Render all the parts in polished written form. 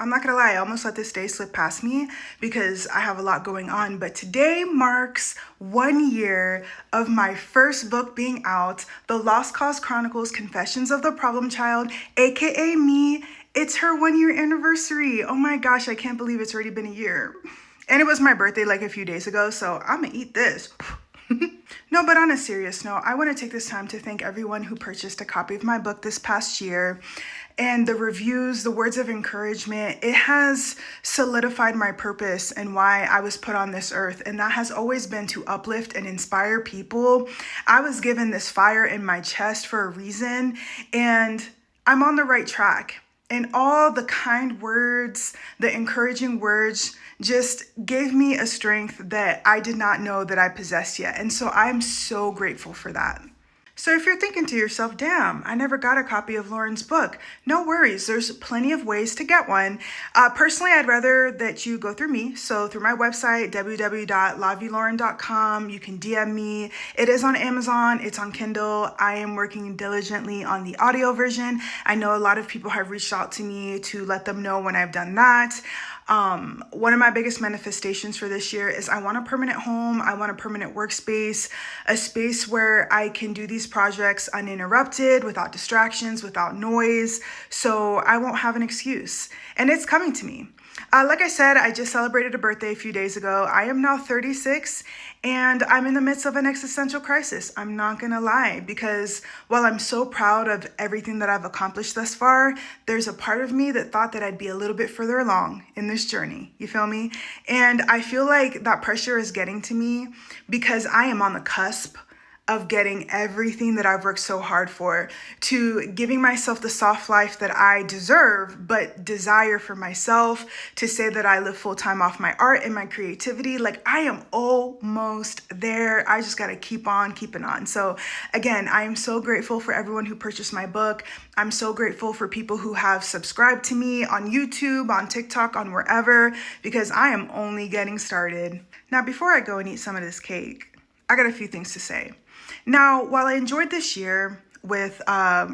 I'm not gonna lie, I almost let this day slip past me because I have a lot going on, but today marks 1 year of my first book being out, The Lost Cause Chronicles: Confessions of the Problem Child, aka me. It's her 1 year anniversary. Oh my gosh, I can't believe it's already been a year. And it was my birthday like a few days ago, so I'm gonna eat this. No, but on a serious note, I want to take this time to thank everyone who purchased a copy of my book this past year. And the reviews, the words of encouragement, it has solidified my purpose and why I was put on this earth. And that has always been to uplift and inspire people. I was given this fire in my chest for a reason, and I'm on the right track. And all the kind words, the encouraging words just gave me a strength that I did not know that I possessed yet. And so I'm so grateful for that. So if you're thinking to yourself, damn, I never got a copy of Lauren's book, no worries. There's plenty of ways to get one. Personally, I'd rather that you go through me. So through my website, www.lavylauren.com, you can DM me. It is on Amazon. It's on Kindle. I am working diligently on the audio version. I know a lot of people have reached out to me to let them know when I've done that. One of my biggest manifestations for this year is I want a permanent home. I want a permanent workspace, a space where I can do these projects uninterrupted, without distractions, without noise. So I won't have an excuse. And it's coming to me. Like I said, I just celebrated a birthday a few days ago. I am now 36 and I'm in the midst of an existential crisis. I'm not gonna lie, because while I'm so proud of everything that I've accomplished thus far, there's a part of me that thought that I'd be a little bit further along in this journey. You feel me? And I feel like that pressure is getting to me because I am on the cusp of getting everything that I've worked so hard for, to giving myself the soft life that I deserve, but desire for myself, to say that I live full time off my art and my creativity. Like, I am almost there. I just got to keep on keeping on. So again, I am so grateful for everyone who purchased my book. I'm so grateful for people who have subscribed to me on YouTube, on TikTok, on wherever, because I am only getting started. Now, before I go and eat some of this cake, I got a few things to say. Now, while I enjoyed this year with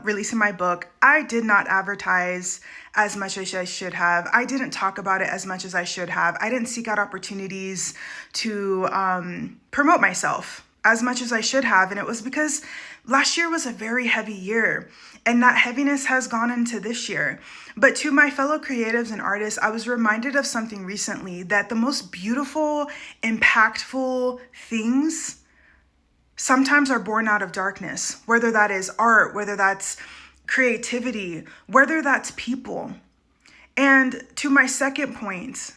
releasing my book, I did not advertise as much as I should have. I didn't talk about it as much as I should have. I didn't seek out opportunities to promote myself as much as I should have. And it was because last year was a very heavy year, and that heaviness has gone into this year. But to my fellow creatives and artists, I was reminded of something recently, that the most beautiful, impactful things sometimes are born out of darkness, whether that is art, whether that's creativity, whether that's people. And to my second point,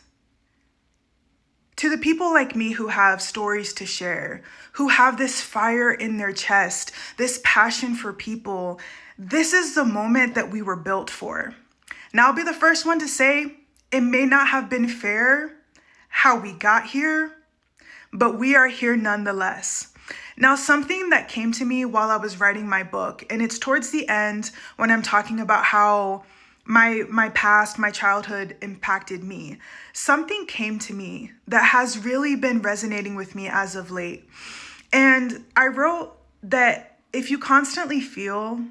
to the people like me who have stories to share, who have this fire in their chest, this passion for people, this is the moment that we were built for. Now, I'll be the first one to say it may not have been fair how we got here, but we are here nonetheless. Now, something that came to me while I was writing my book, and it's towards the end when I'm talking about how my past, my childhood impacted me. Something came to me that has really been resonating with me as of late. And I wrote that if you constantly feel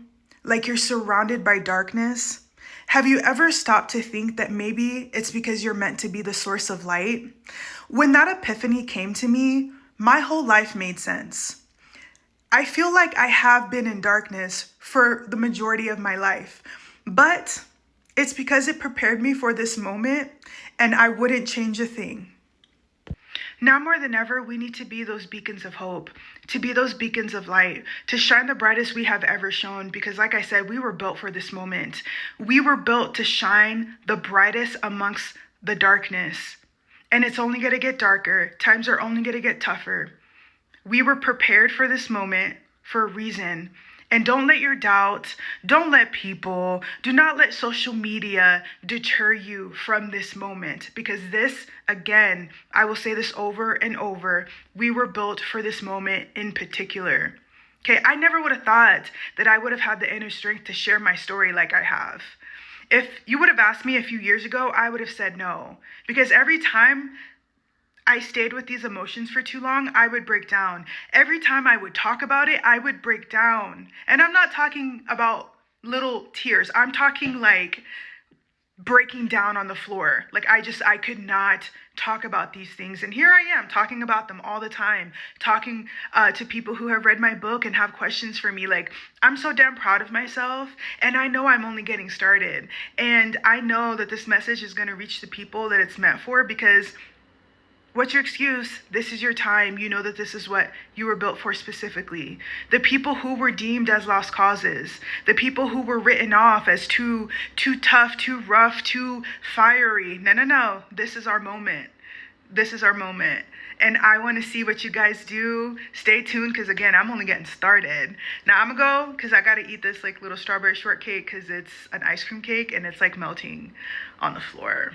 like you're surrounded by darkness, have you ever stopped to think that maybe it's because you're meant to be the source of light? When that epiphany came to me, my whole life made sense. I feel like I have been in darkness for the majority of my life, but it's because it prepared me for this moment, and I wouldn't change a thing. Now more than ever, we need to be those beacons of hope, to be those beacons of light, to shine the brightest we have ever shown, because like I said, we were built for this moment. We were built to shine the brightest amongst the darkness. And it's only going to get darker. Times are only going to get tougher. We were prepared for this moment for a reason. And don't let your doubt, don't let people, do not let social media deter you from this moment. Because this, again, I will say this over and over, we were built for this moment in particular. Okay, I never would have thought that I would have had the inner strength to share my story like I have. If you would have asked me a few years ago, I would have said no. Because every time I stayed with these emotions for too long, I would break down. Every time I would talk about it, I would break down. And I'm not talking about little tears. I'm talking like breaking down on the floor. Like I could not talk about these things. And here I am talking about them all the time, talking to people who have read my book and have questions for me. Like, I'm so damn proud of myself. And I know I'm only getting started. And I know that this message is going to reach the people that it's meant for, because what's your excuse? This is your time. You know that this is what you were built for specifically. The people who were deemed as lost causes, the people who were written off as too tough, too rough, too fiery. No. This is our moment. This is our moment. And I want to see what you guys do. Stay tuned, because again, I'm only getting started. Now I'm gonna go because I gotta eat this like little strawberry shortcake, because it's an ice cream cake and it's like melting on the floor.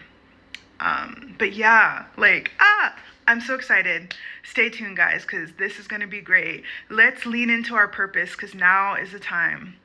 But yeah, like, I'm so excited. Stay tuned, guys, because this is going to be great. Let's lean into our purpose, because now is the time.